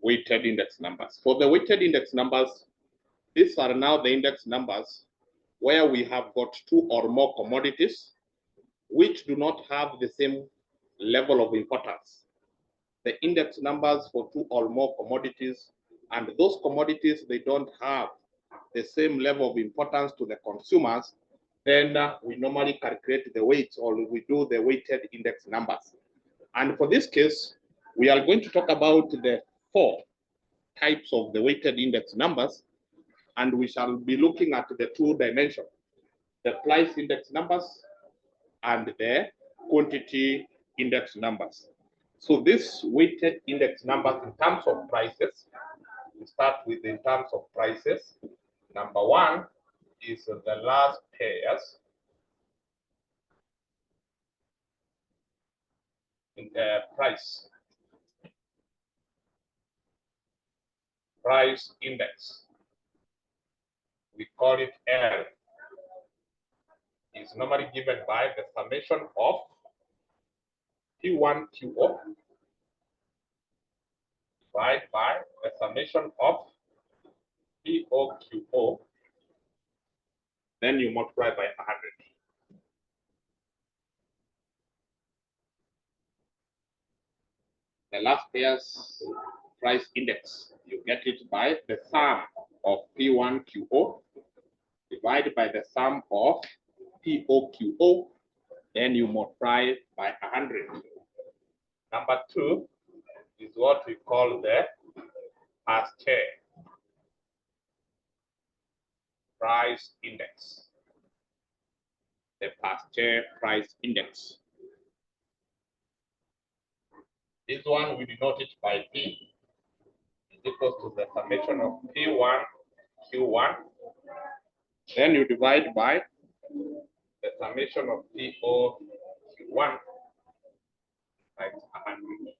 weighted index numbers. For the weighted index numbers, these are now the index numbers where we have got two or more commodities which do not have the same level of importance. The index numbers for two or more commodities, and those commodities, they don't have the same level of importance to the consumers, then we normally calculate the weights, or we do the weighted index numbers. And for this case, we are going to talk about the 4 types of the weighted index numbers, and we shall be looking at the 2 dimensions, the price index numbers and the quantity index numbers. So this weighted index numbers in terms of prices, we start with in terms of prices. Number 1 is the last pairs in the price index. We call it L. Is normally given by the summation of P1 QO divided by the summation of PO QO, then you multiply by 100. The last pairs price index, you get it by the sum of P1 QO divided by the sum of PO QO, then you multiply by 100. Number 2 is what we call the Pasteur price index. The Pasteur price index. This one we denote it by P is equal to the summation of P1 Q1. Then you divide by the summation of PO Q1 times 100.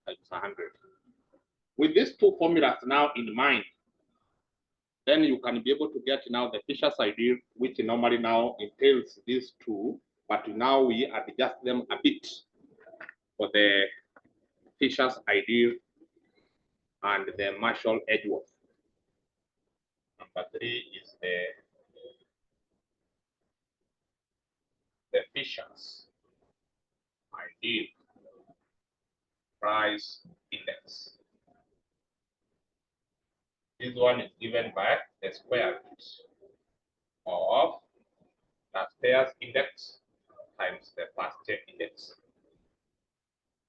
Times 100. With these 2 formulas now in mind, then you can be able to get now the Fisher's ideal, which normally now entails these 2, but now we adjust them a bit for the Fisher's ideal and the Marshall Edgeworth. Number 3 is the Fisher's ideal price index. This one is given by the square root of the pairs index times the Pasteur index.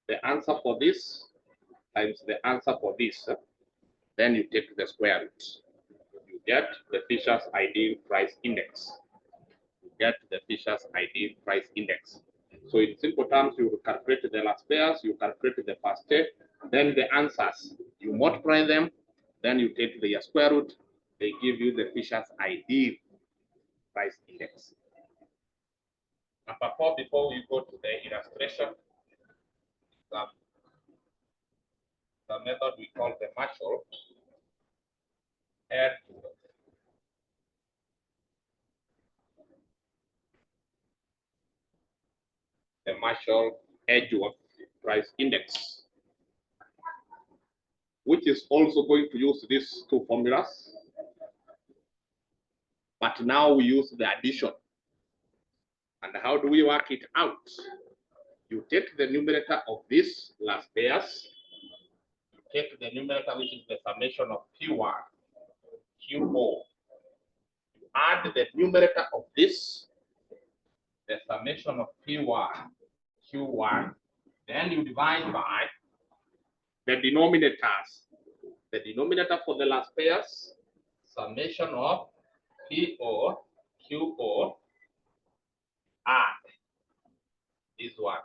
The answer for this times the answer for this, then you take the square root. You get the Fisher's ideal price index. You get the Fisher's ideal price index. So in simple terms, you calculate the last pairs, you calculate the Pasteur, then the answers, you multiply them, then you take the square root, they give you the Fisher's ideal price index. Number 4, before we go to the illustration, the method we call the Marshall Edgeworth. The Marshall Edgeworth price index, which is also going to use these 2 formulas, but now we use the addition. And how do we work it out? You take the numerator of this last pairs, you take the numerator, which is the summation of P1 QO, you add the numerator of this, the summation of P1 Q1, then you divide by the denominators. The denominator for the last pairs, summation of PO QO, add this one,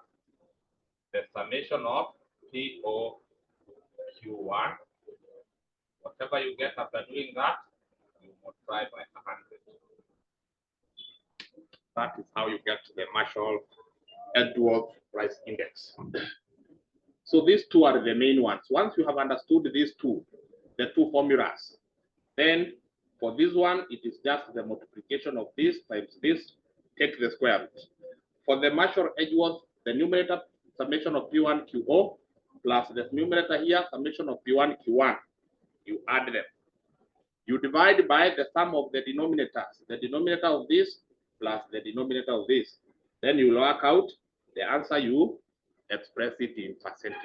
the summation of PO Q1. Whatever you get after doing that, you multiply by 100. That is how you get the Marshall Edgeworth price index. So these 2 are the main ones. Once you have understood these 2, the 2 formulas, then for this one, it is just the multiplication of this times this, take the square root. For the Marshall Edgeworth, the numerator summation of P1 QO plus the numerator here summation of P1 Q1. You add them. You divide by the sum of the denominators, the denominator of this plus the denominator of this. Then you work out the answer, you express it in percentage.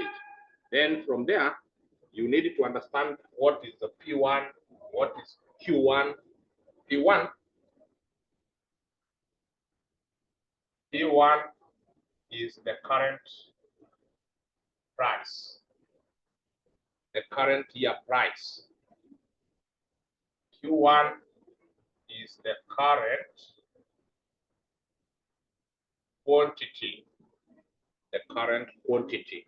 Then from there, you need to understand what is the P1, what is Q1. P1 is the current price, the current year price. Q1 is the current quantity, the current quantity.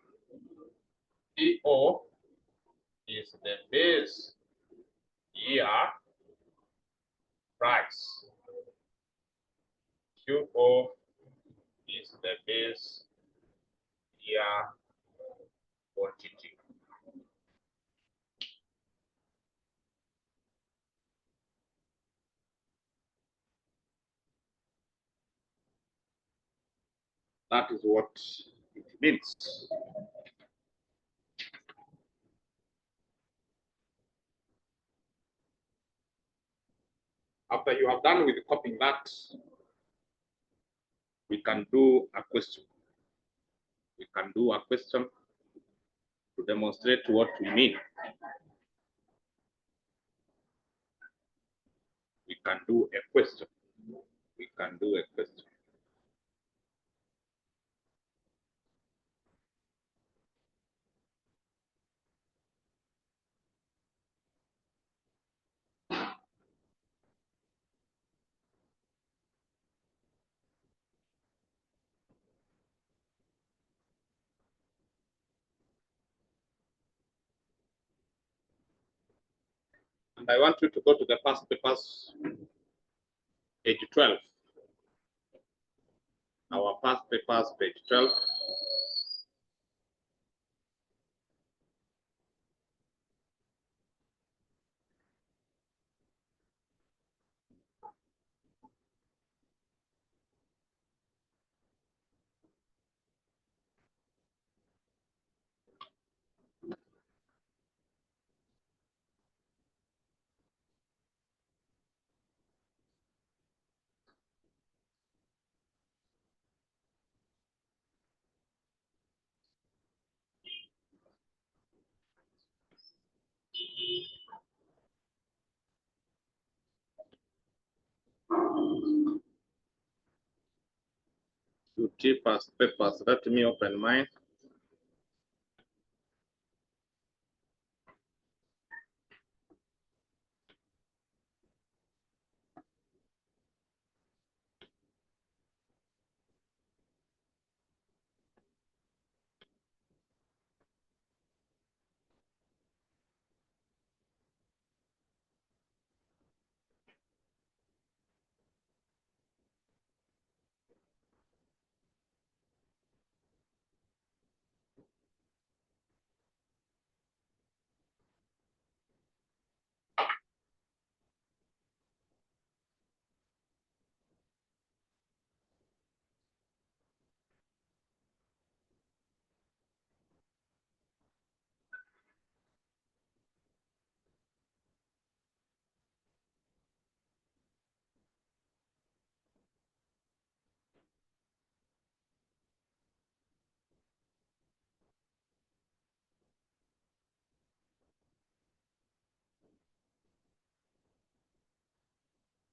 PO is the base year price. QO is the base year quantity. That is what it means. After you have done with copying that, we can do a question. We can do a question to demonstrate what we mean. We can do a question. We can do a question. And I want you to go to the past papers, page 12. Our past papers, page 12. You keep past papers. Let me open mine.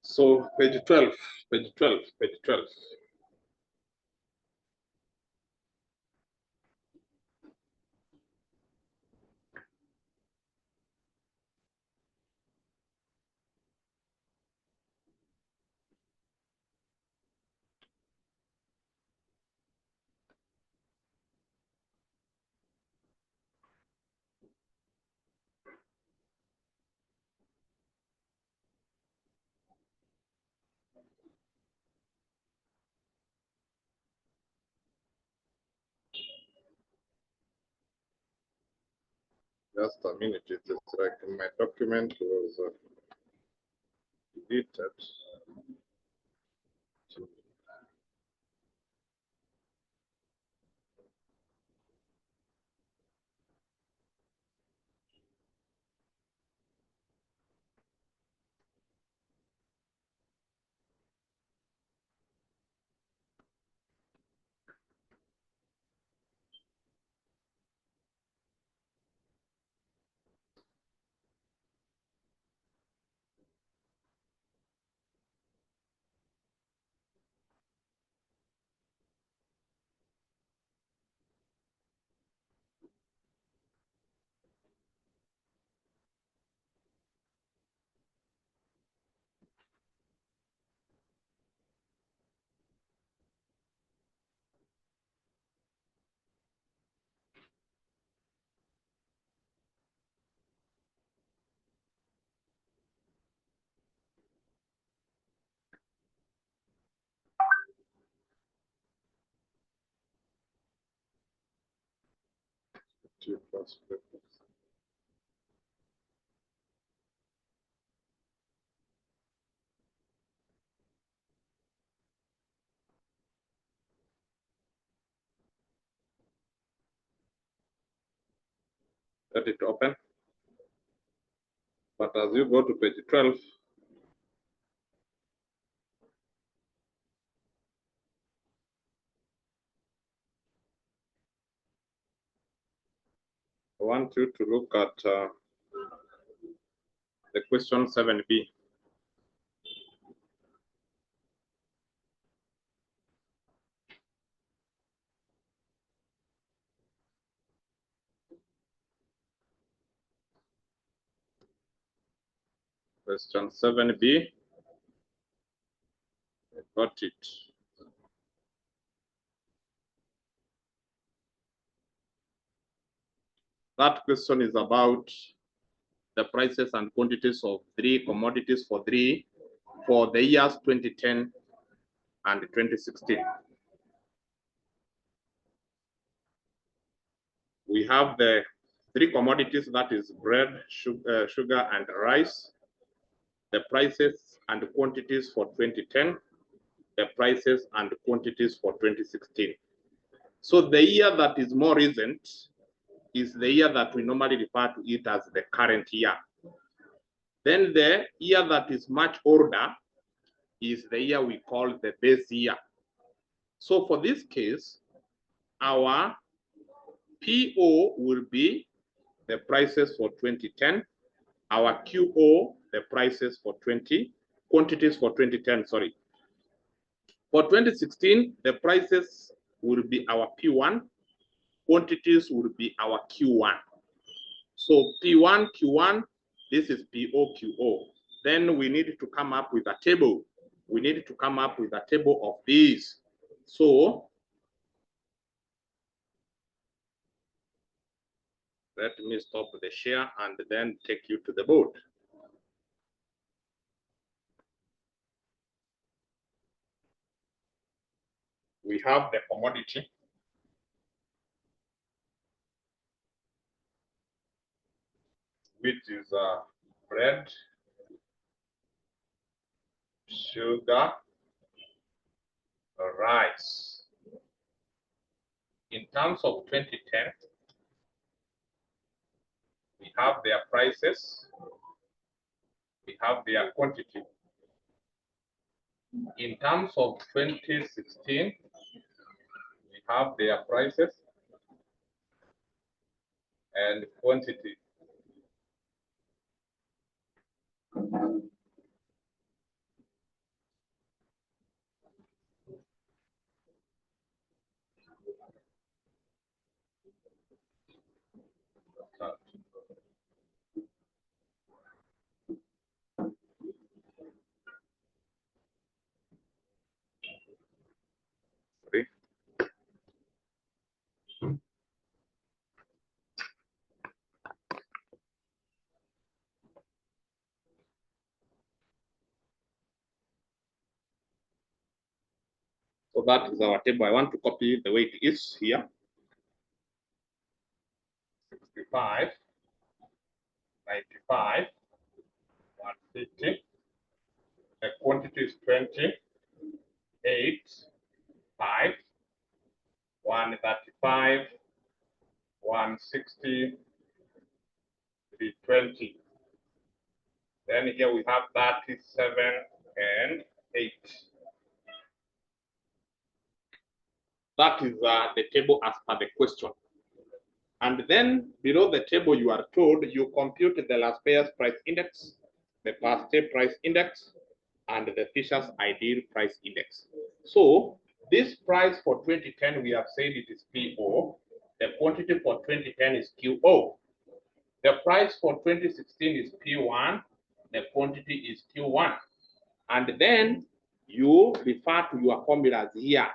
So page 12, page 12, page 12. Just a minute, it is like my document was deleted. 2 plus 3. Let it open. But as you go to page 12, I want you to look at the question 7b. Question 7b. I got it. That question is about the prices and quantities of 3 commodities for the years 2010 and 2016. We have the 3 commodities, that is bread, sugar and rice, the prices and quantities for 2010, the prices and quantities for 2016. So the year that is more recent is the year that we normally refer to it as the current year. Then the year that is much older is the year we call the base year. So for this case, our PO will be the prices for 2010, our QO, the prices for quantities for 2010, sorry. For 2016, the prices will be our P1, quantities will be our Q1. So P1, Q1, this is PO, QO. Then we need to come up with a table. We need to come up with a table of these. So let me stop the share and then take you to the board. We have the commodity. Which is bread, sugar, rice. In terms of 2010, we have their prices, we have their quantity. In terms of 2016, we have their prices and quantity. So that is our table. I want to copy the way it is here. 65, 95, 150. The quantity is 20, 8, 5, 135, 160, 320. Then here we have 37 and 8. That is the table as per the question. And then below the table, you are told you compute the last payers price index, the past day price index, and the Fisher's ideal price index. So this price for 2010, we have said it is PO. The quantity for 2010 is QO. The price for 2016 is P1. The quantity is Q1. And then you refer to your formulas here.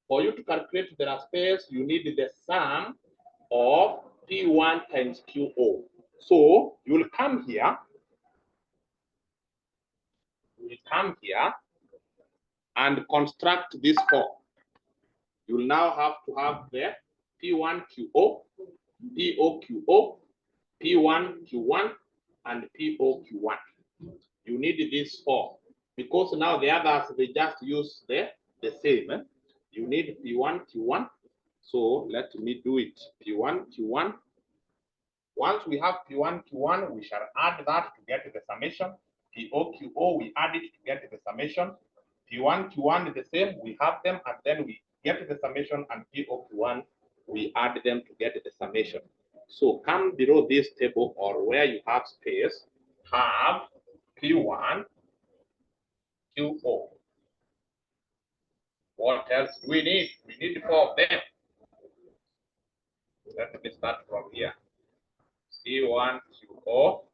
For you to calculate the last payers, you need the sum of P1 times QO. So you will come here. And construct this form. You will now have to have the P1 QO, PO QO, P1 Q1, and PO Q1. You need these four because now the others they just use the same. You need P1 Q1. So let me do it. P1 Q1. Once we have P1 Q1, we shall add that to get the summation. PO QO, we add it to get the summation. P1 Q1 is the same. We have them and then we get the summation, and PO Q1, we add them to get the summation. So come below this table or where you have space, have P1 QO. What else do we need? We need four of them. Let me start from here. P1 QO.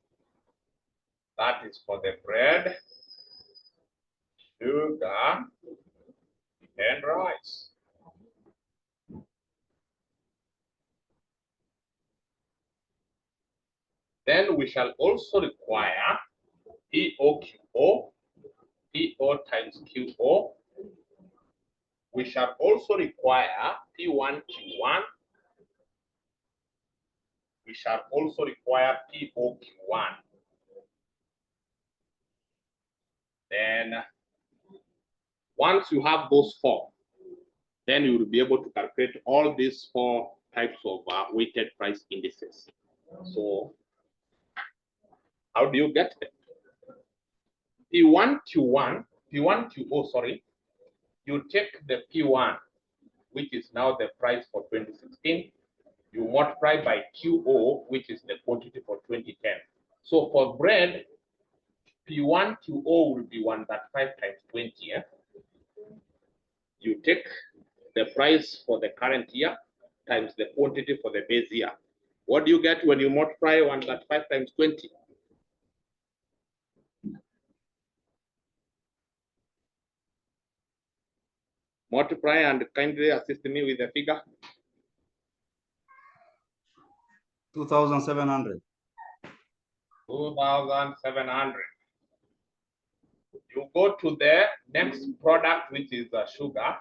That is for the bread, sugar, and rice. Then we shall also require PO QO, PO times QO. We shall also require P1 Q1. We shall also require PO Q1. Then once you have those four, then you will be able to calculate all these four types of weighted price indices. So how do you get them? P1 Q1, P1 QO, sorry, you take the P1, which is now the price for 2016, you multiply by QO, which is the quantity for 2010. So for bread, P1 QO will be 135 times 20. You take the price for the current year times the quantity for the base year. What do you get when you multiply 135 times 20? Multiply and kindly assist me with the figure. 2,700. 2,700. You go to the next product, which is sugar.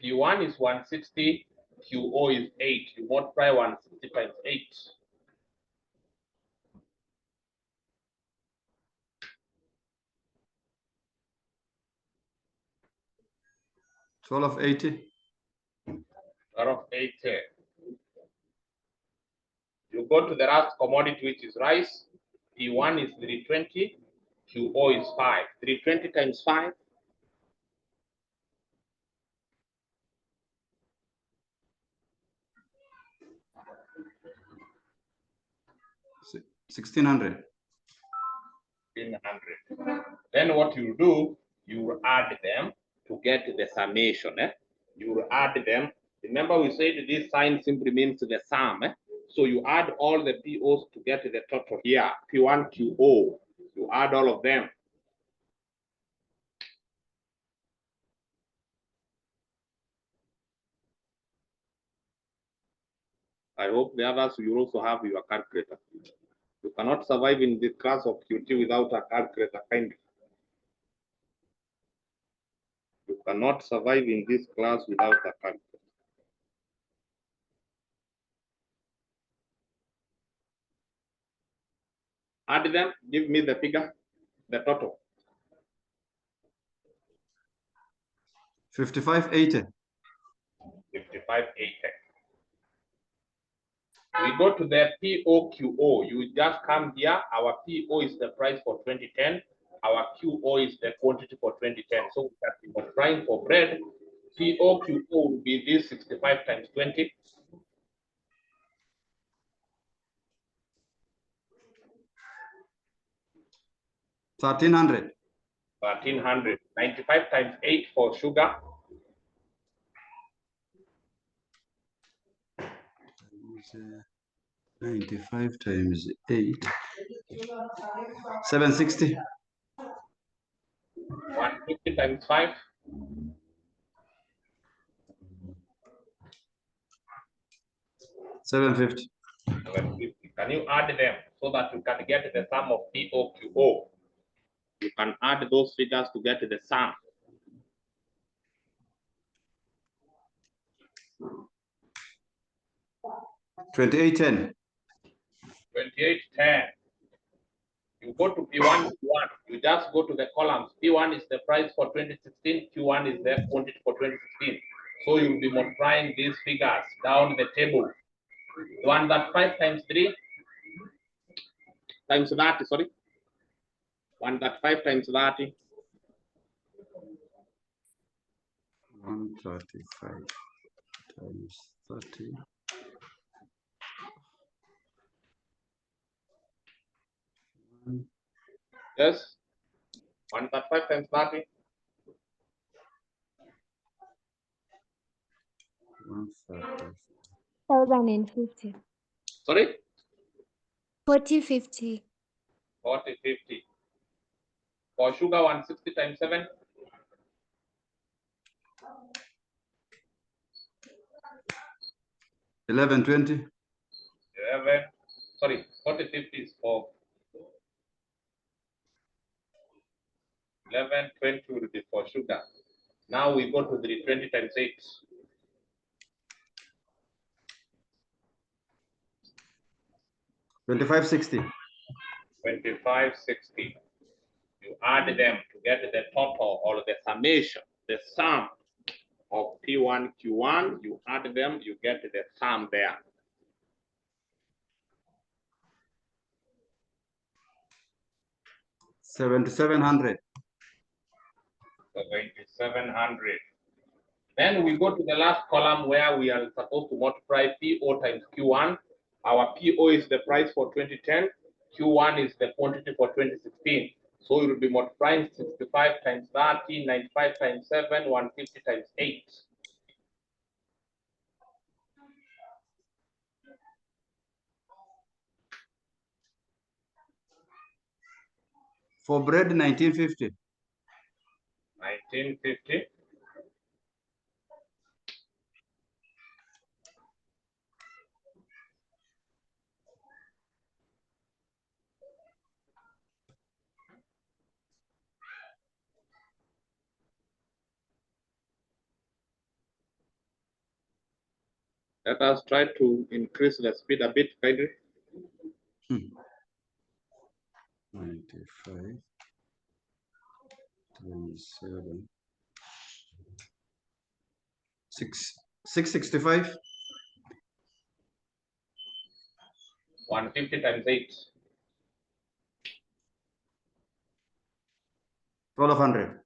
P1 is 160, QO is 8. You multiply 160 times 8. 1280. 1280. You go to the last commodity, which is rice. P1 is 320, QO is 5. 320 times 5. 1600. 1500. Then what you do, you add them to get the summation. You add them. Remember we said this sign simply means the sum. So you add all the POs to get the total here. P1 QO. You add all of them. I hope the others will also have your calculator. You cannot survive in this class of QT without a calculator, kindly. You cannot survive in this class without a calculator. Add them, give me the figure, the total. 5580. 5580. We go to the POQO. You just come here. Our PO is the price for 2010. Our QO is the quantity for 2010. So we have been multiplying for bread. POQO will be this 65 times 20. 1300. 1300. 95 times 8 for sugar. 95 times 8. 760. 150 times 5. 750. 750. Can you add them so that you can get the sum of POQO? You can add those figures to get the sum. 2810. 2810. You go to P1, Q1. You just go to the columns. P1 is the price for 2016. Q1 is the quantity for 2016. So you'll be multiplying these figures down the table. 135 times 3 times 30, sorry. 135 times 30. 135 times 30. Yes. 135 times 30. 130. 1050. Sorry? 4050. 4050. For sugar, 160 times 7. 1120. 11. Sorry, 4050 is for 1120 will be for sugar. Now we go to the 20 times 8. 2560. 2560. You add them to get the total or the summation, the sum of P1, Q1. You add them, you get the sum there. 7700. 700. Then we go to the last column where we are supposed to multiply PO times Q1. Our PO is the price for 2010. Q1 is the quantity for 2016. So it will be multiplying 65 times 30, 95 times 7, 150 times 8. For bread, 1950. 1950. Let us try to increase the speed a bit, kindly. 95 times 7. 665. 150 times 8. 1200.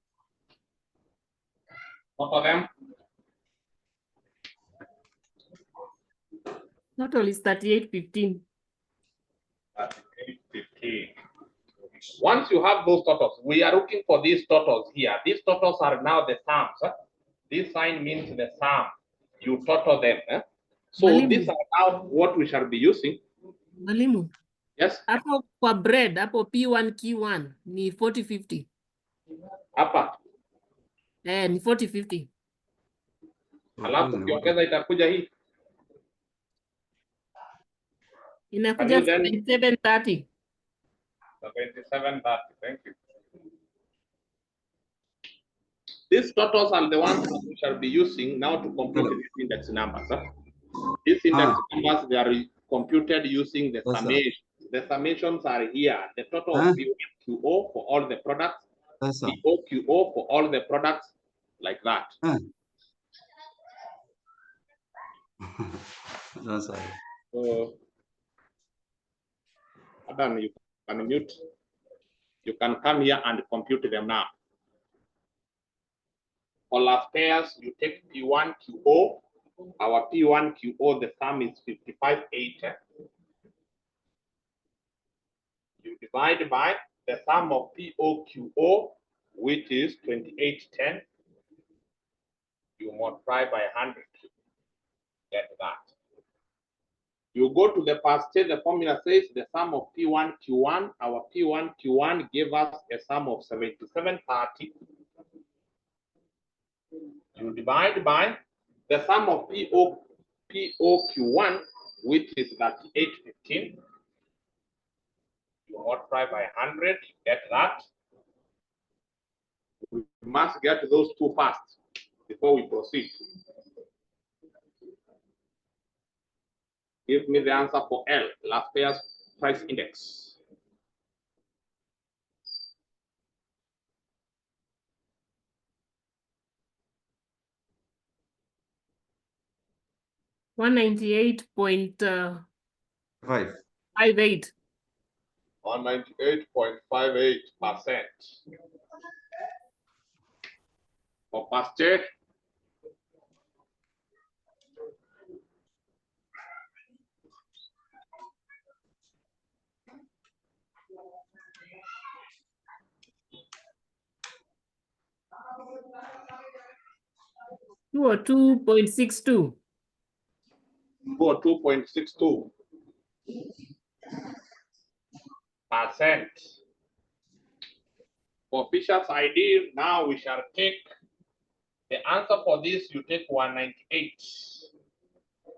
Both of them. Total is 3815. 3815. Once you have those totals, we are looking for these totals here. These totals are now the sums. This sign means the sum. You total them. So Mwalimu. these are now what we shall be using. Mwalimu, Yes, hapo kwa bread, hapo P1 Q1 ni 4050. hapa. Ni 4050. Alafu ukiongeza itakuja hii. Inakuja And then 730. 2730. Thank you. These totals are the ones that we shall be using now to compute these index numbers. These index numbers, they are computed using the summation. The summations are here. The total of PO for all the products, PO for all the products, like that. That's right. So, Adam, you can mute. You can come here and compute them now. For last pairs, you take P1 QO. Our P1 QO, the sum is 5580. You divide by the sum of PO QO, which is 2810. You multiply by 100. Get that. You go to the past state, the formula says the sum of P1 Q1. Our P1 Q1 gave us a sum of 7730. You divide by the sum of PO Q1, which is 3815. You multiply by 100, get that. We must get those two first before we proceed. Give me the answer for L, last payers price index. Five. 198.58. 198.58%. For pasture, Two or 2.62. for 2.62%. For Fisher's ID, now we shall take the answer for this. You take 198.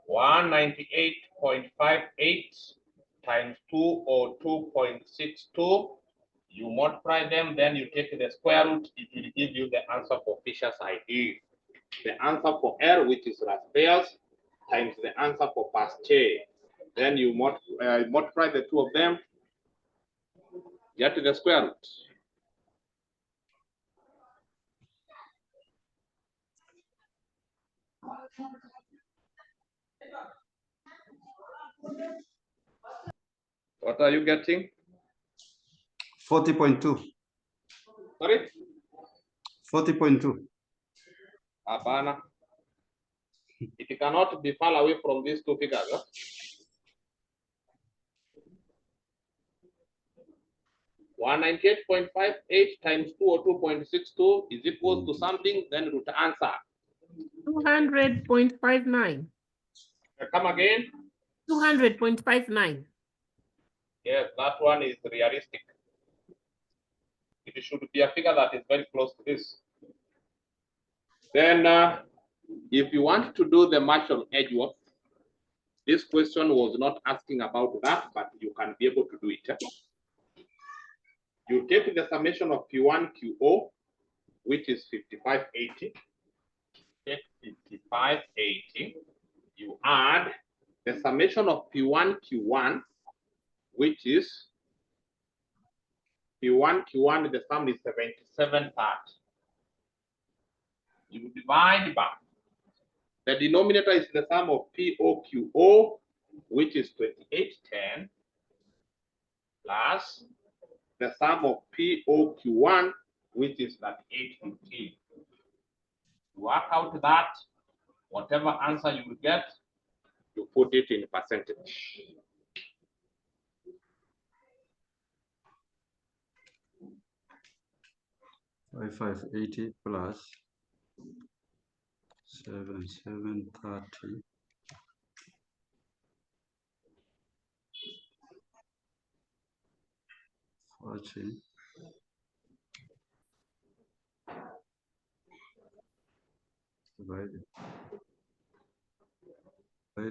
198.58 times 2 or 2.62. You multiply them, then you take the square root. It will give you the answer for Fisher's ID. The answer for R, which is last payers, times the answer for pasture. Then you multiply the two of them, get to the square root. What are you getting? 40.2. Sorry? 40.2. Abana. It cannot be far away from these two figures. Huh? $198.58 times 2 or 2.62 is equal to something, then root answer. 200.59. Come again? 200.59. Yes, that one is realistic. It should be a figure that is very close to this. Then, if you want to do the Marshall Edgeworth, this question was not asking about that, but you can be able to do it. You take the summation of P1 QO, which is 5580. Take 5580. You add the summation of P1 Q1, which is P1 Q1, the sum is 7730. You divide by the denominator is the sum of POQO, which is 2810, plus the sum of POQ1, which is 3815. Work out that whatever answer you will get, you put it in percentage. Five 80 plus 7730. 40. Divided by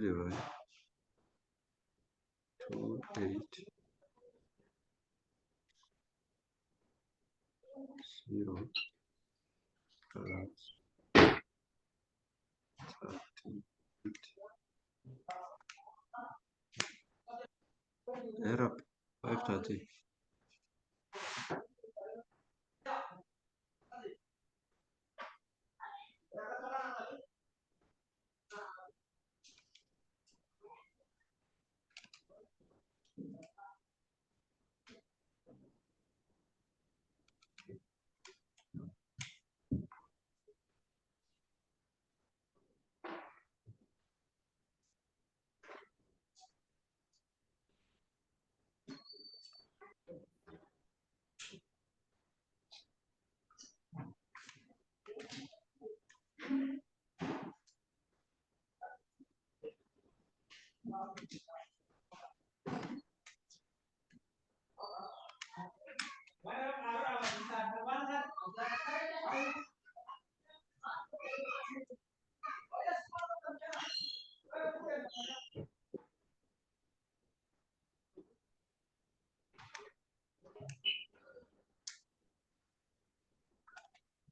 28 0 plus 38. Error 530.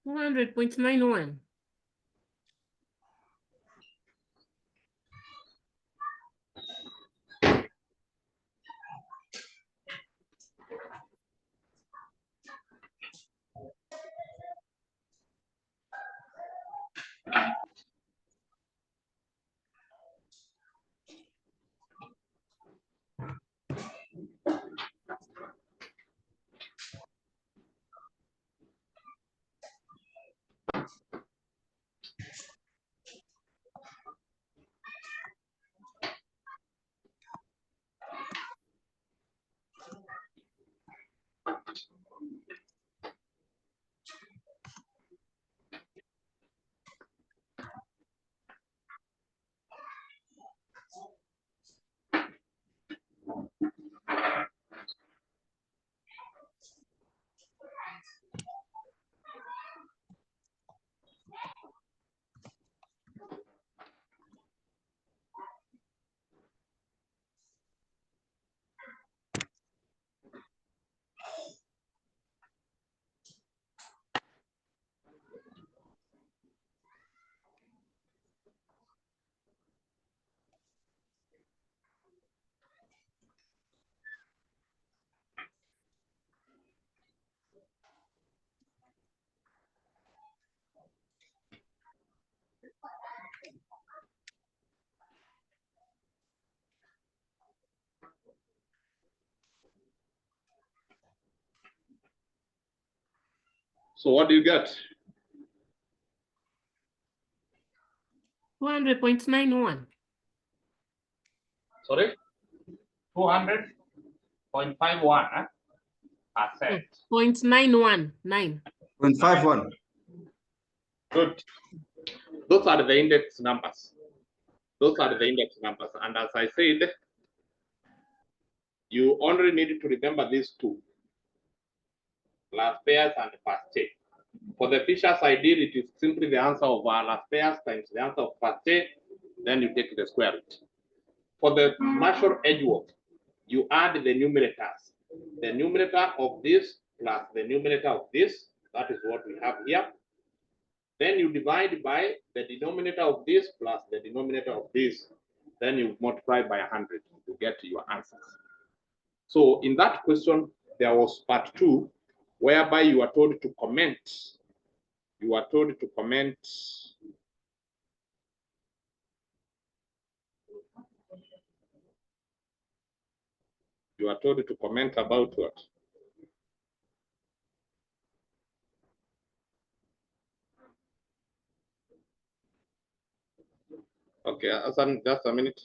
$200.91. So what do you get? 200.91. Sorry? 200.51 percent. 0.919. 0.51. Good. Those are the index numbers. Those are the index numbers. And as I said, you only need to remember these two, last pairs and first check. For the Fisher's ideal, it is simply the answer of last pairs times the answer of first check, then you take the square root. For the Marshall Edgeworth, you add the numerators. The numerator of this plus the numerator of this, that is what we have here. Then you divide by the denominator of this plus the denominator of this. Then you multiply by 100 to get your answers. So in that question, there was part 2, whereby you are told to comment. You are told to comment. You are told to comment about what? Okay, Hassan, just a minute.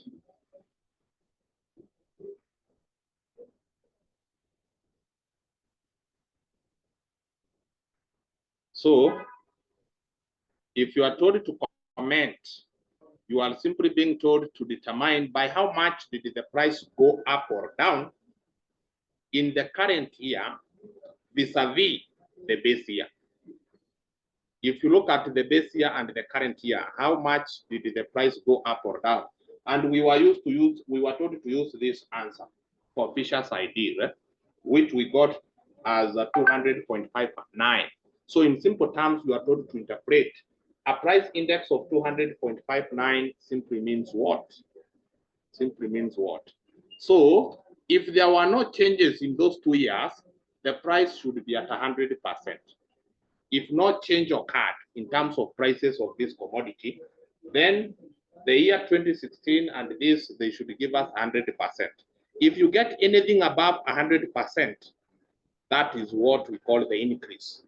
So, if you are told to comment, you are simply being told to determine by how much did the price go up or down in the current year vis-a-vis the base year. If you look at the base year and the current year, how much did the price go up or down? And we were told to use this answer for Fisher's ideal, which we got as 200.59. So in simple terms, you are told to interpret a price index of 200.59 simply means what? Simply means what? So if there were no changes in those 2 years, the price should be at 100%. If no change occurred in terms of prices of this commodity, then the year 2016 and this, they should give us 100%. If you get anything above 100%, that is what we call the increase.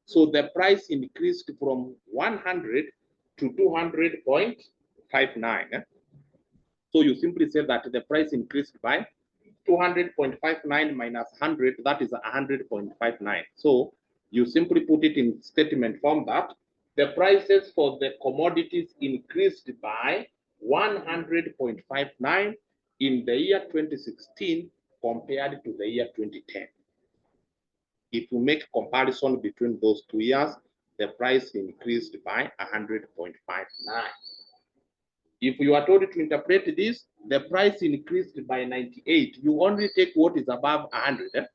So the price increased from 100 to 200.59. So you simply say that the price increased by 200.59 minus 100, that is 100.59. So you simply put it in statement form that the prices for the commodities increased by 100.59 in the year 2016 compared to the year 2010. If you make comparison between those 2 years, the price increased by 100.59. If you are told to interpret this, the price increased by 98. You only take what is above 100.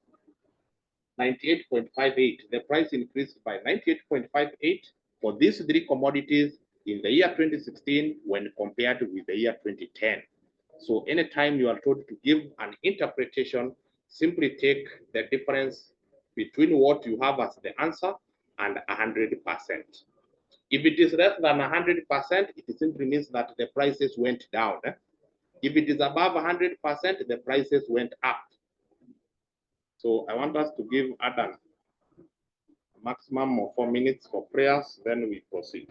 98.58. The price increased by 98.58 for these 3 commodities in the year 2016 when compared with the year 2010. So anytime you are told to give an interpretation, simply take the difference between what you have as the answer and 100%. If it is less than 100%, it simply means that the prices went down. If it is above 100%, the prices went up. So I want us to give Adam a maximum of 4 minutes for prayers, then we proceed.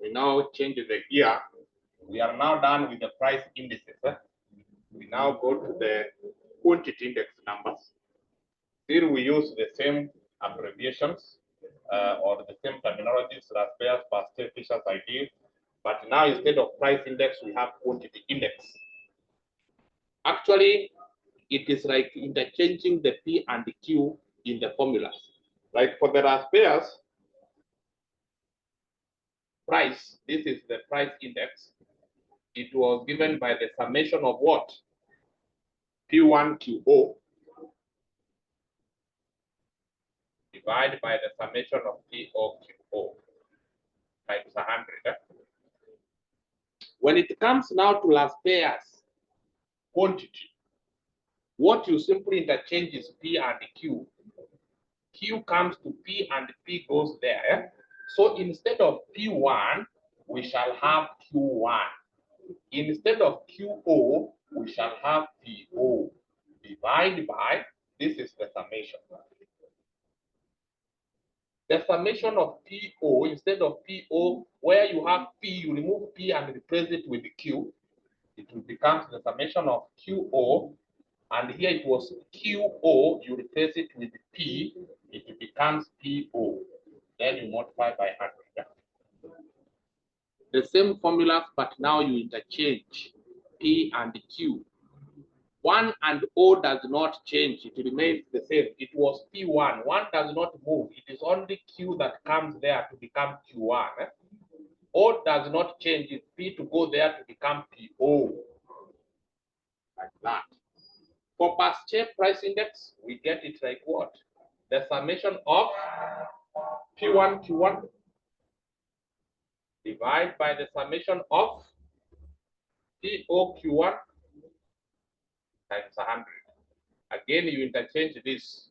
We now change the gear. We are now done with the price indices. We now go to the quantity index numbers. Here we use the same abbreviations or the same terminologies as pairs, per state, Fisher's ID. But now instead of price index, we have quantity index. Actually, it is like interchanging the P and the Q in the formulas. Like for the raspberries, price, this is the price index. It was given by the summation of what? P1 QO divided by the summation of POQO times 100. When it comes now to last pairs quantity, what you simply interchange is P and Q. Q comes to P and P goes there. So instead of P1, we shall have Q1. Instead of QO, we shall have PO. Divide by, this is the summation. The summation of PO, instead of PO, where you have P, you remove P and replace it with Q. It will become the summation of QO. And here it was QO, you replace it with P, it becomes PO. Then you multiply by 100. The same formulas, but now you interchange P and Q. 1 and O does not change, it remains the same. It was P1, 1 does not move, it is only Q that comes there to become Q1. O does not change, it's P to go there to become PO. Like that. For past share price index, we get it like what? The summation of P1 Q1 divided by the summation of PO Q1 times 100. Again, you interchange this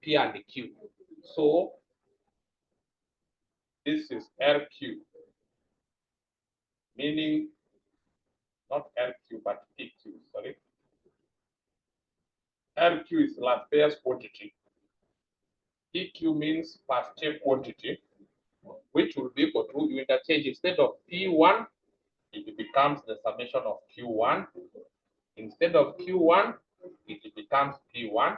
P and Q. So this is LQ, meaning not LQ but PQ. Sorry. LQ is last pairs quantity. PQ means past share quantity, which will be equal to, you interchange instead of P1, it becomes the summation of Q1. Instead of Q1, it becomes P1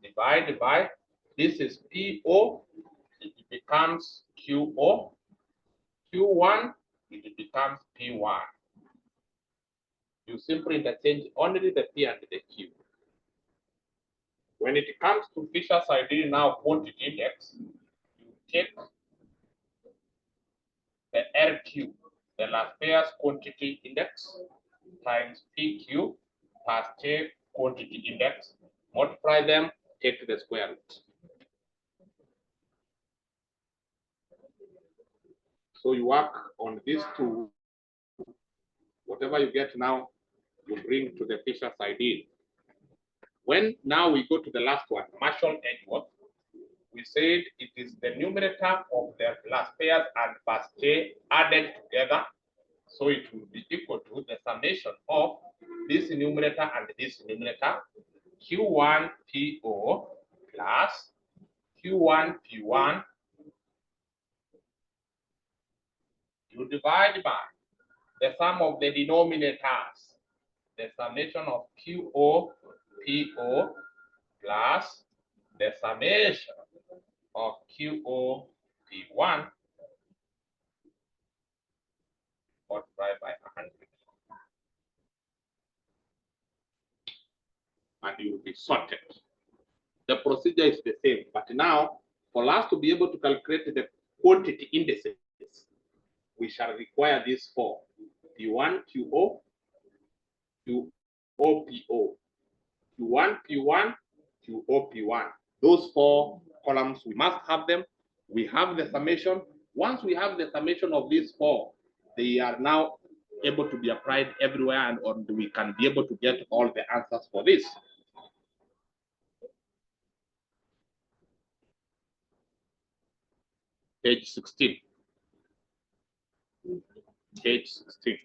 divided by, this is PO, it becomes QO. Q1, it becomes P1. You simply interchange only the P and the Q. When it comes to Fisher's ideal now quantity index, you take the LQ, the last pairs quantity index, times PQ, past share quantity index, multiply them, take the square root. So you work on these two. Whatever you get now, you bring to the Fisher's ideal. When now we go to the last one, Marshall Edgeworth, we said it is the numerator of the last pairs and past share added together. So it will be equal to the summation of this numerator and this numerator, Q1 PO plus Q1 P1. You divide by the sum of the denominators, the summation of QO PO plus the summation of QO P1 multiplied by 100. And you will be sorted. The procedure is the same, but now for us to be able to calculate the quantity indices, we shall require these four: P1 QO, QO PO, Q1 P1, QO P1. Those four columns, we must have them. We have the summation. Once we have the summation of these four, they are now able to be applied everywhere, and we can be able to get all the answers for this. Page 16. Page 16.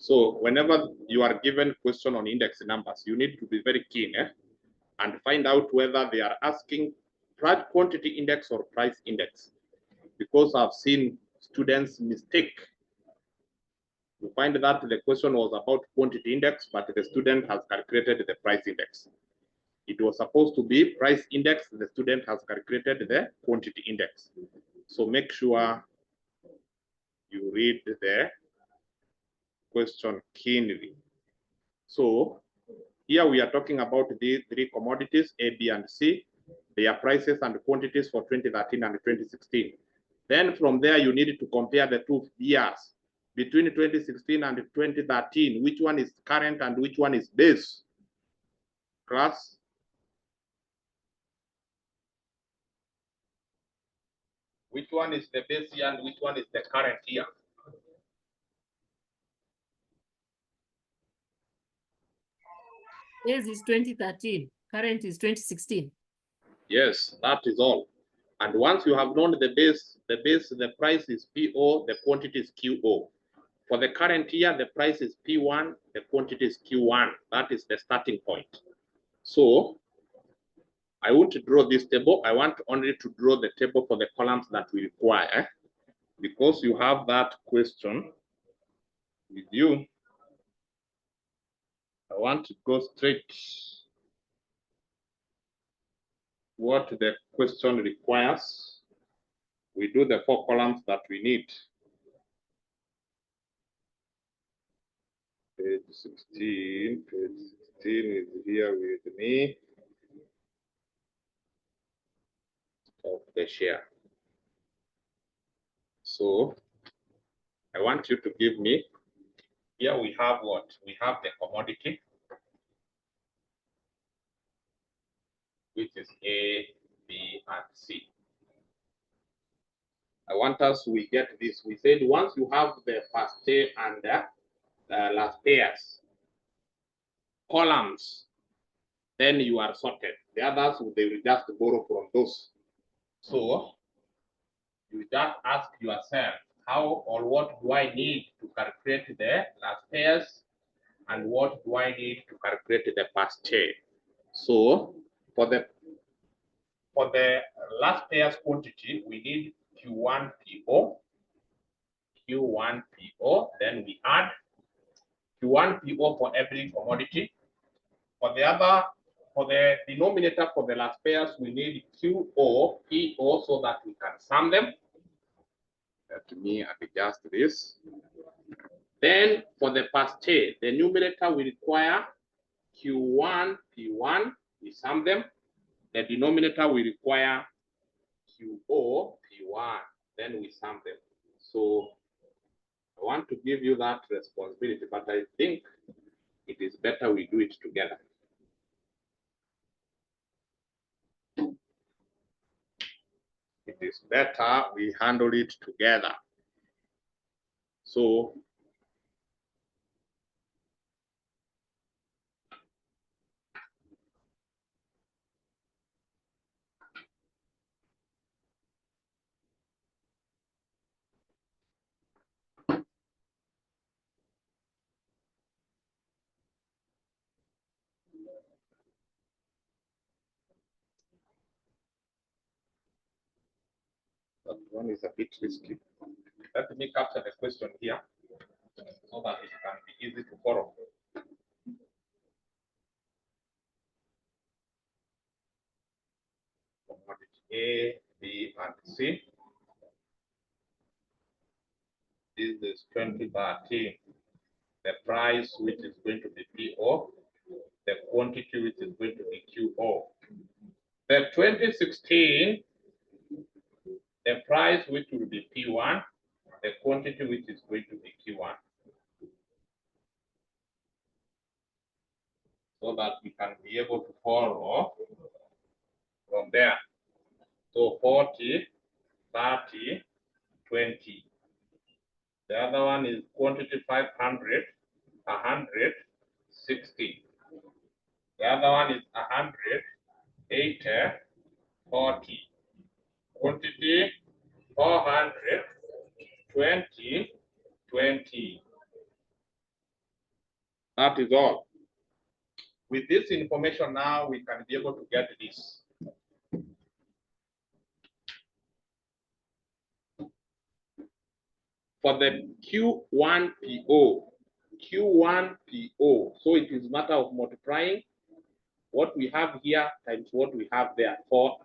So whenever you are given question on index numbers, you need to be very keen. and find out whether they are asking quantity index or price index, because I've seen students mistake. You find that the question was about quantity index, but the student has calculated the price index. It was supposed to be price index, the student has calculated the quantity index. So make sure you read the question keenly. So here we are talking about the three commodities, A, B, and C, their prices and quantities for 2013 and 2016. Then from there, you need to compare the 2 years between 2016 and 2013. Which one is current and which one is base? Class? Which one is the base year and which one is the current year? Base is 2013, current is 2016. Yes, that is all. And once you have known the base, the price is PO, the quantity is QO. For the current year, the price is P1, the quantity is Q1. That is the starting point. So I won't draw this table. I want only to draw the table for the columns that we require. Because you have that question with you, I want to go straight what the question requires. We do the 4 columns that we need. Page 16 is here with me. Of the share. So I want you to give me, here we have what? We have the commodity, which is A, B, and C. I want us, we get this. We said once you have the first pair and the last pairs, columns, then you are sorted. The others, they will just borrow from those. So you just ask yourself, how or what do I need to calculate the last pairs, and what do I need to calculate the first pair? So for the last pairs quantity, we need Q1 PO, Q1 PO, then we add Q1 PO for every commodity. For the denominator for the last pairs, we need QO PO so that we can sum them. Let me adjust this. Then for the first pair, the numerator will require Q1 P1, we sum them. The denominator will require QO P1, then we sum them. So I want to give you that responsibility, but I think it is better we do it together. It is better we handle it together. So that one is a bit risky. Let me capture the question here so that it can be easy to follow. Commodity A, B, and C. This is 2013. The price, which is going to be PO, the quantity, which is going to be QO. The 2016, the price, which will be P1, the quantity, which is going to be Q1. So that we can be able to follow from there. So 40, 30, 20. The other one is quantity 500, 100, 60. The other one is 100, 80, 40. Quantity 400, 20, 20. That is all. With this information now, we can be able to get this. For the Q1PO, so it is a matter of multiplying what we have here times what we have there. For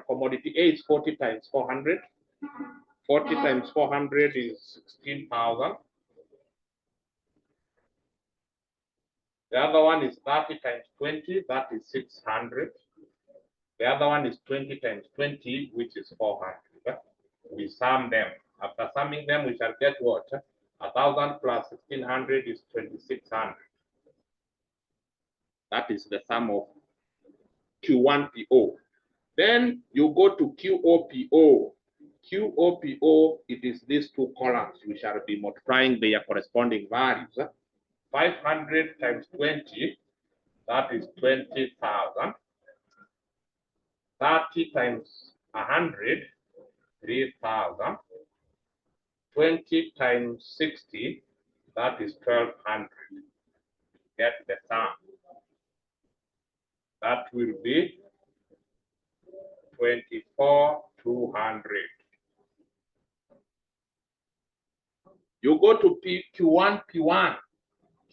commodity A is 40 times 400. 40 times 400 is 16,000. The other one is 30 times 20, that is 600. The other one is 20 times 20, which is 400. We sum them. After summing them, we shall get what? 1,000 plus 1,600 is 2,600. That is the sum of Q1PO. Then you go to QOPO. QOPO, it is these two columns. We shall be multiplying their corresponding values. 500 times 20, that is 20,000. 30 times 100, 3,000. 20 times 60, that is 1,200. Get the sum. That will be 24,200. You go to Q1P1.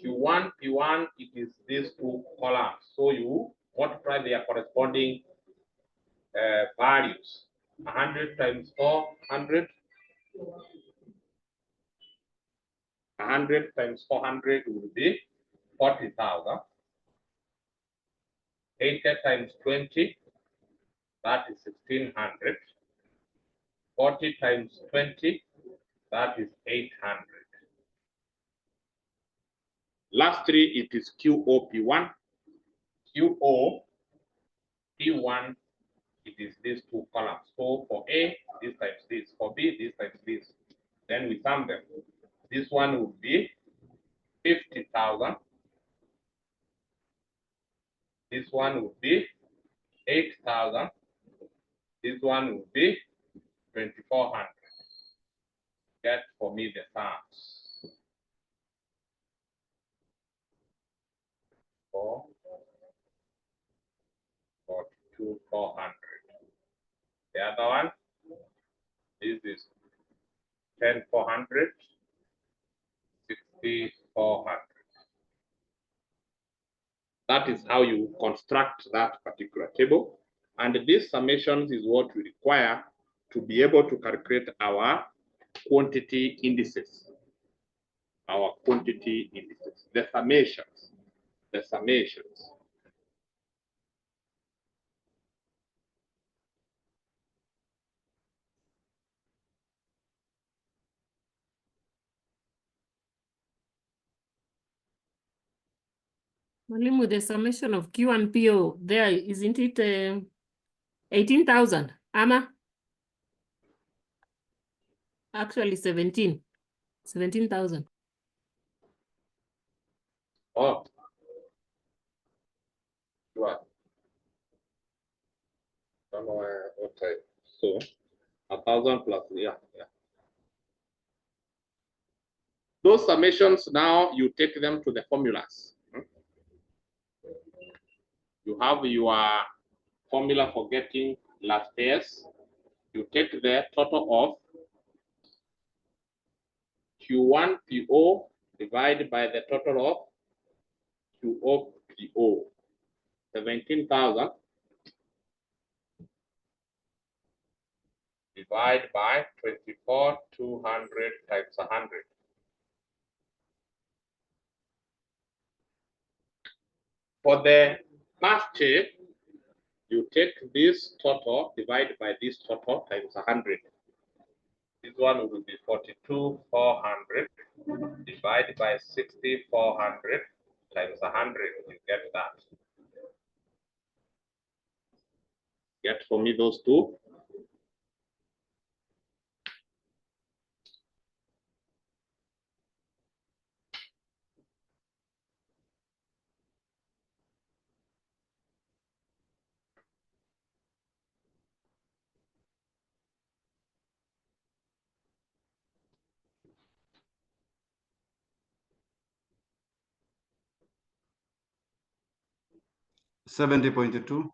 Q1P1, it is these two columns. So you multiply their corresponding values. 100 times 400. 100 times 400 will be 40,000. 80 times 20, that is 1,600. 40 times 20, that is 800. Lastly, it is QOP1. QOP1, it is these two columns. So for A, this times this. For B, this times this. Then we sum them. This one would be 50,000. This one would be 8,000. This one would be 2,400. Get for me the sums. 42,400. The other one, this is 10,400, 6,400. That is how you construct that particular table. And these summations is what we require to be able to calculate our quantity indices. Our quantity indices, the summations, the summations. Mwalimu, the summation of Q and PO there, isn't it 18,000? Ama? Actually 17,000. Oh, what? Don't know what type. So 1,000 plus, yeah. Those summations, now you take them to the formulas. You have your formula for getting last year's. You take the total of Q1PO divided by the total of QOPO, 17,000 divided by 24,200 times 100. For the past you take this total divided by this total times 100. This one will be 42,400 divided by 6,400 times 100. You get that. Get for me those two. 70.2.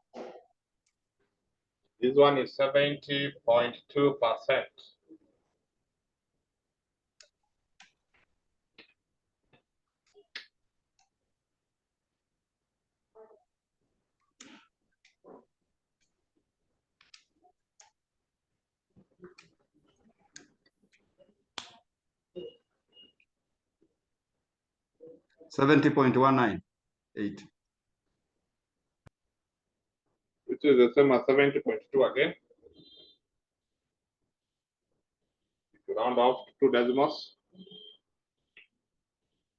This one is 70.2%. $70.198. Which is the same as 70.2 again. If you round off to 2 decimals.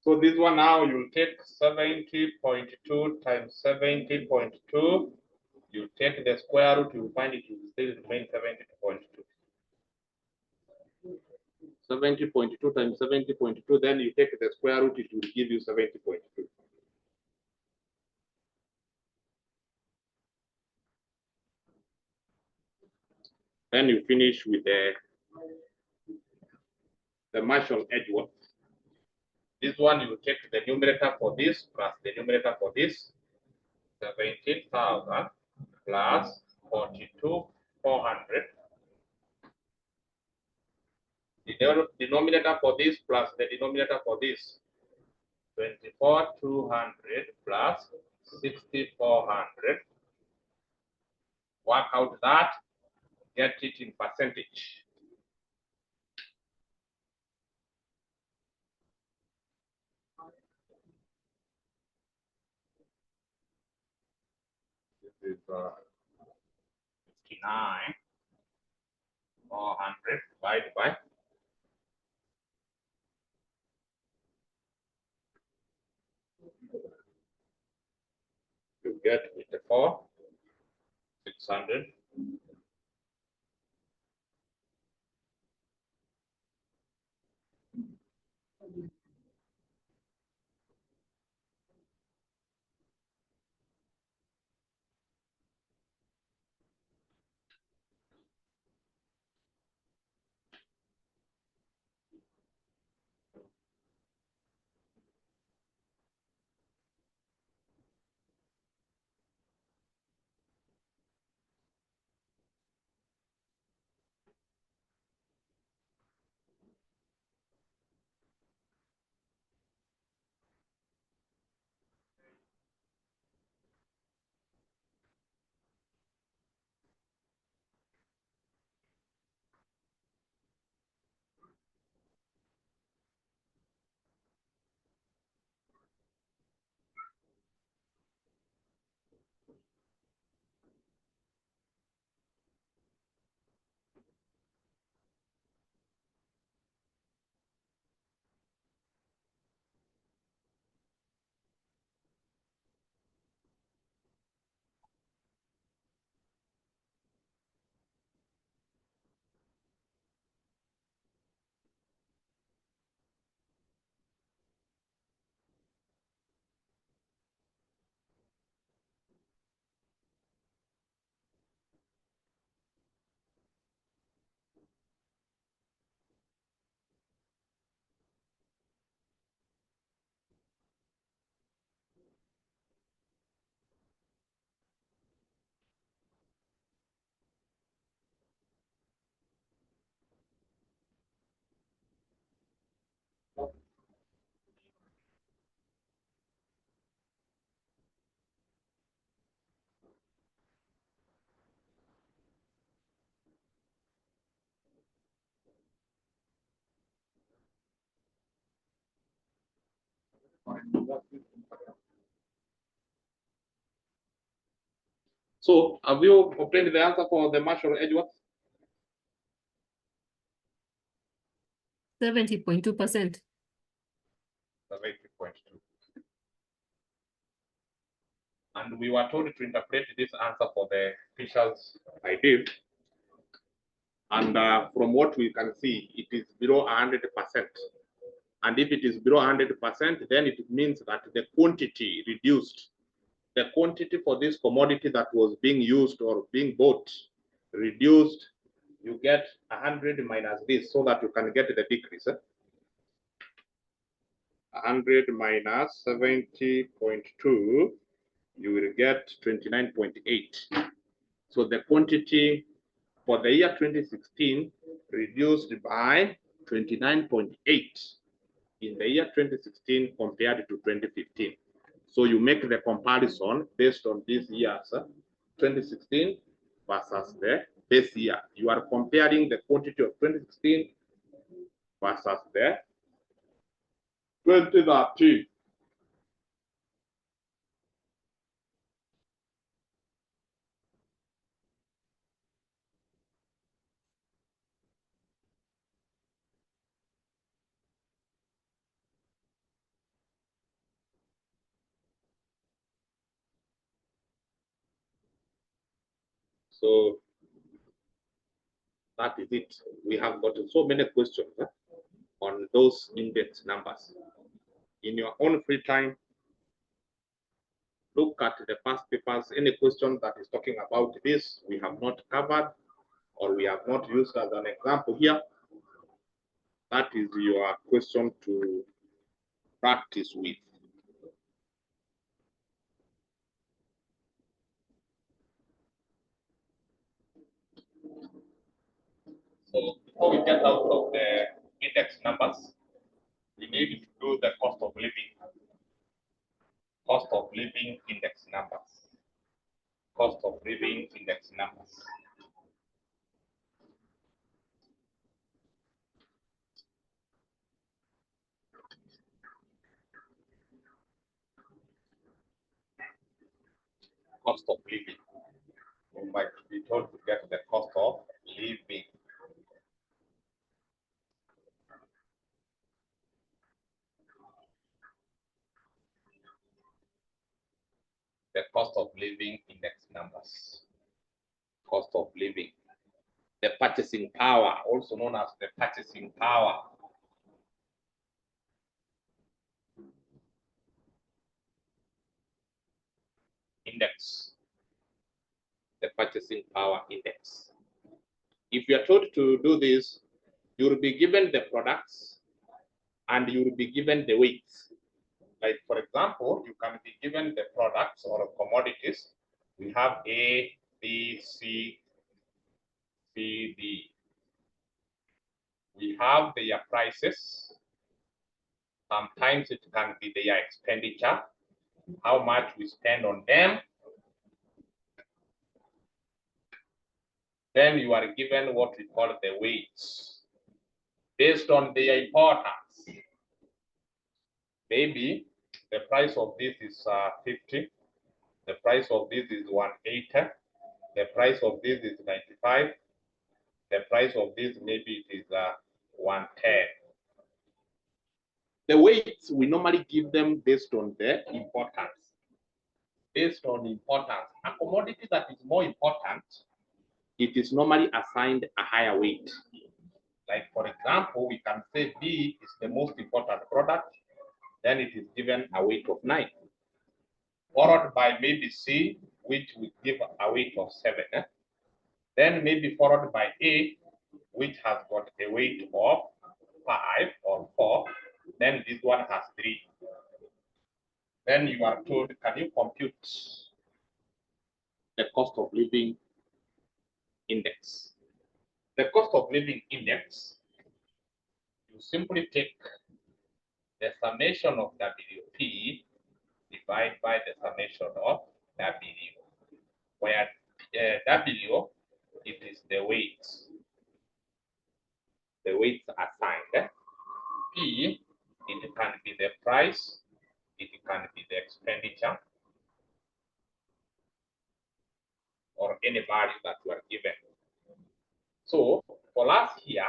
So this one now you take 70.2 times 70.2. You take the square root, you find it will still remain 70.2. 70.2 times 70.2, then you take the square root, it will give you 70.2. Then you finish with the Marshall Edgeworth. This one you take the numerator for this plus the numerator for this. 17,000 plus 42,400. The denominator for this plus the denominator for this. 24,200 plus 6,400. Work out that, get it in percentage. This is 59,400 divided by you get 54,600. So have you obtained the answer for the Marshall Edgeworth? 70.2%. 70.2. And we were told to interpret this answer for the Fisher's ideal. And from what we can see, it is below 100%. And if it is below 100%, then it means that the quantity reduced. The quantity for this commodity that was being used or being bought reduced. You get 100 minus this so that you can get the decrease. 100 minus 70.2 you will get 29.8. So the quantity for the year 2016 reduced by 29.8 in the year 2016 compared to 2015. So you make the comparison based on these years, 2016 versus the base year. You are comparing the quantity of 2016 versus the 2013. So that is it. We have gotten so many questions on those index numbers. In your own free time, look at the past papers. Any question that is talking about this we have not covered or we have not used as an example here, that is your question to practice with. So before we get out of the index numbers, we need to do the cost of living. Cost of living index numbers. Cost of living index numbers. Cost of living. We might be told to get the cost of living. The cost of living index numbers. Cost of living. The purchasing power, also known as the purchasing power. Index. The purchasing power index. If you are told to do this, you will be given the products and you will be given the weights. Like for example, you can be given the products or commodities. We have A, B, C, D. We have their prices. Sometimes it can be their expenditure, how much we spend on them. Then you are given what we call the weights based on their importance. Maybe the price of this is 50. The price of this is 180. The price of this is 95. The price of this maybe it is 110. The weights we normally give them based on the importance. Based on importance, a commodity that is more important, it is normally assigned a higher weight. Like for example, we can say B is the most important product, then it is given a weight of 9. Followed by maybe C, which will give a weight of 7. Then maybe followed by A, which has got a weight of 5 or 4. Then this one has 3. Then you are told, can you compute the cost of living index? The cost of living index, you simply take the summation of WP divided by the summation of W, where W, it is the weights. The weights assigned. P, it can be the price, it can be the expenditure, or any value that you are given. So for us here,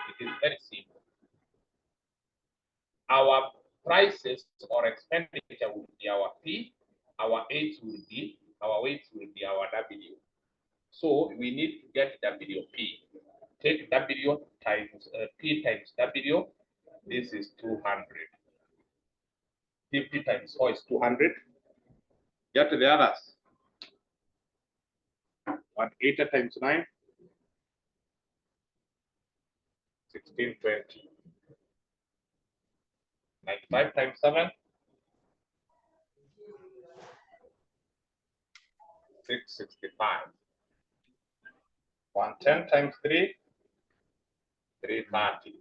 it is very simple. Our prices or expenditure will be our P, our H will be, our weights will be our W. So we need to get WP. Take W times P times W. This is 200. 50 times 4 is 200. Get the others. 180 times 9. 1620. 95 times 7. 665. 110 times 3, 330.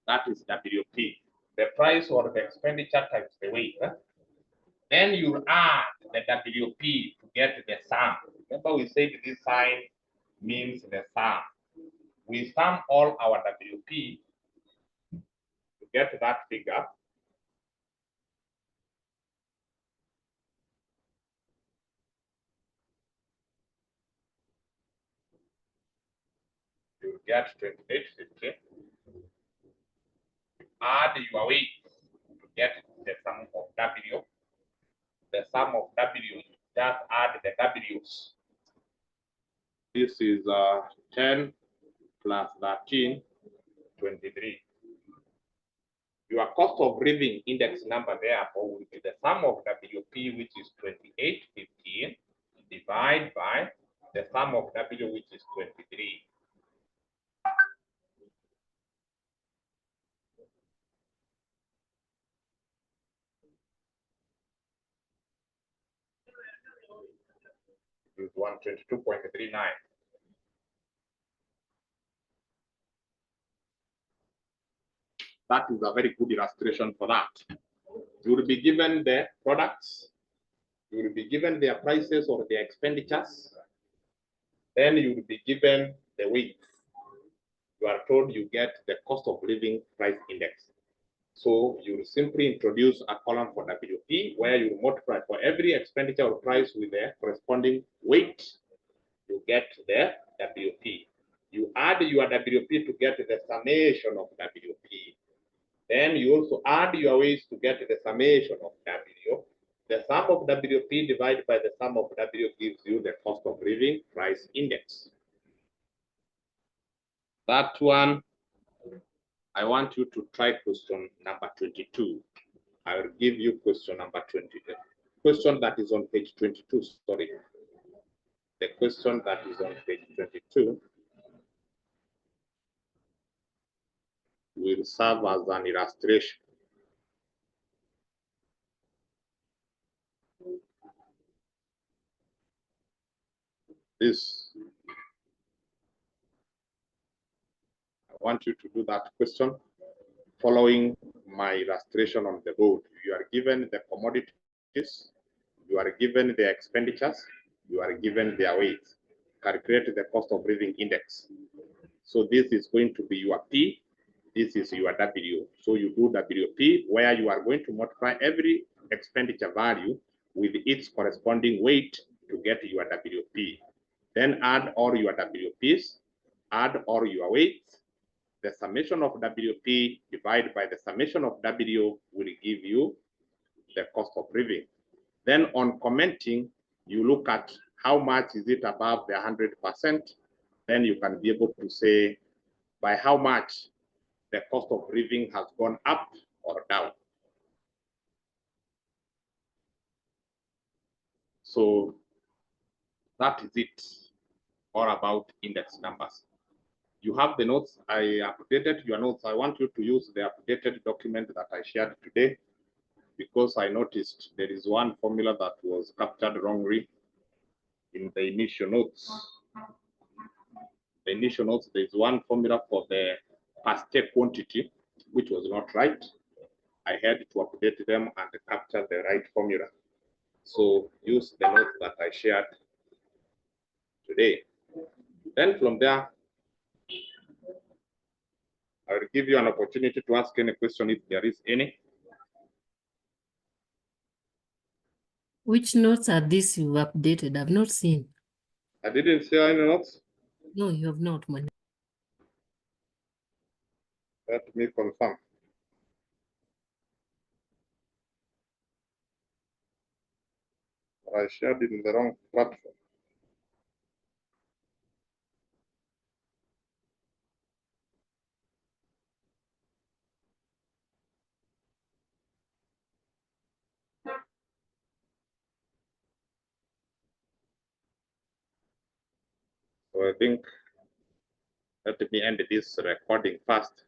That is WP. The price or the expenditure times the weight. Then you add the WP to get the sum. Remember we said this sign means the sum. We sum all our WP to get that figure. You get 2850. Add your weight to get the sum of W. The sum of W, just add the W's. This is 10 plus 13, 23. Your cost of living index number therefore will be the sum of WP, which is 2815, divided by the sum of W, which is 23. Is 122.39. That is a very good illustration for that. You will be given the products, you will be given their prices or their expenditures, then you will be given the weight. You are told you get the cost of living price index. So you will simply introduce a column for WP where you multiply for every expenditure or price with the corresponding weight. You get the WP. You add your WP to get the summation of WP. Then you also add your weights to get the summation of W. The sum of WP divided by the sum of W gives you the cost of living price index. That one, I want you to try question number 22. I will give you question number 22. Question that is on page 22, sorry. The question that is on page 22 will serve as an illustration. This, I want you to do that question following my illustration on the board. You are given the commodities, you are given the expenditures, you are given their weight. Calculate the cost of living index. So this is going to be your P, this is your W. So you do WP where you are going to multiply every expenditure value with its corresponding weight to get your WP. Then add all your WPs, add all your weights. The summation of WP divided by the summation of W will give you the cost of living. Then on commenting, you look at how much is it above the 100%. Then you can be able to say by how much the cost of living has gone up or down. So that is it, all about index numbers. You have the notes. I updated your notes. I want you to use the updated document that I shared today because I noticed there is one formula that was captured wrongly in the initial notes. The initial notes, there is one formula for the per step quantity, which was not right. I had to update them and capture the right formula. So use the notes that I shared today. Then from there, I will give you an opportunity to ask any question if there is any. Which notes are these you updated? I've not seen. I didn't share any notes. No, you have not, man. Let me confirm. I shared it in the wrong platform. So I think let me end this recording first.